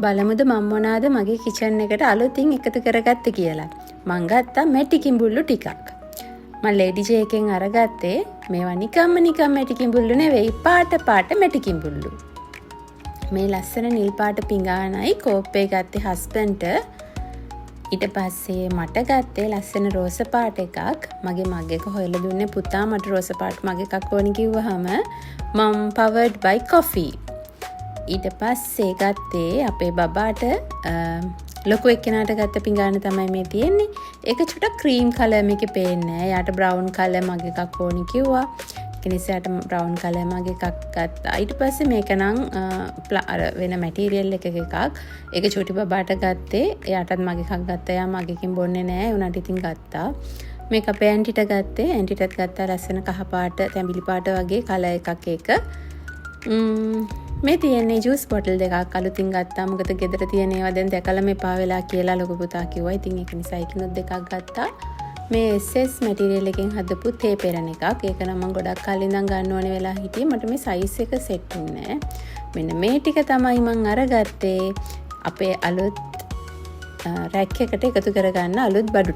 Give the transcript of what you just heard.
බලමුද මම මොනවාද මගේ කිචන් එකට අලුතින් එකතු කරගත්තේ කියලා. මං ගත්තා මැටි කිඹුල්ලු ටිකක්. මම ලේඩි ජේ එකෙන් අරගත්තේ මේවා නිකම් මැටි කිඹුල්ලු නෙවෙයි පාට මැටි කිඹුල්ලු. මේ ලස්සන නිල් පාට පිඟානයි කෝප්පේ ගත්තේ හස්බන්ඩ්ට. ඊට පස්සේ මට ගත්තේ ලස්සන රෝස පාට එකක්. මගේ මග් එක හොයලා දුන්නේ පුතා මට රෝස පාට මග් එකක් ඕනි කිව්වහම මම powered by coffee. ඊට පස්සේ ගත්තේ අපේ බබාට ලොකු එක්කෙනාට ගත්ත පිඟාන තමයි මේ තියෙන්නේ. ඒක චුට්ටක් ක්‍රීම් කලර් මේකේ පේන්නේ නැහැ. යාට බ්‍රවුන් කලර් මග් එකක් ඕනි කිව්වා. ඒ නිසා යාට බ්‍රවුන් කලර් මග් එකක් ගත්තා. ඊට පස්සේ මේක නම් අර වෙන මැටීරියල් එකක එකක්. ඒක චූටි බබාට ගත්තේ. එයාටත් මග් එකක් ගත්තා. එයා මග් එකකින් බොන්නේ නැහැ. උනාට ඉතින් ගත්තා. මේක අපේ ඇන්ටිට ගත්තේ. ඇන්ටිටත් ගත්තා ලස්සන කහ පාට, තැඹිලි පාට වගේ කලර් එකක් ඒක. මේ තියෙන්නේ ජූස් බොටල් දෙකක් අලුතින් ගත්තා. මොකද ගෙදර තියෙන ඒවා දැන් දැකලා මෙපා වෙලා කියලා ලොකු පුතා කිව්වා. ඉතින් ඒක නිසා ඒකිනුත් දෙකක් ගත්තා. මේ SS මැටීරියල් එකෙන් හදපු තේ පෙරණ එකක්. ඒක නම් මම ගොඩක් කලින් ඉඳන් ගන්න ඕනේ වෙලා හිටියේ. මට මේ සයිස් එක සෙට් වුණේ නැහැ. මෙන්න මේ ටික තමයි මම අරගත්තේ අපේ අලුත් රැක් එකට එකතු කරගන්න අලුත් බඩු.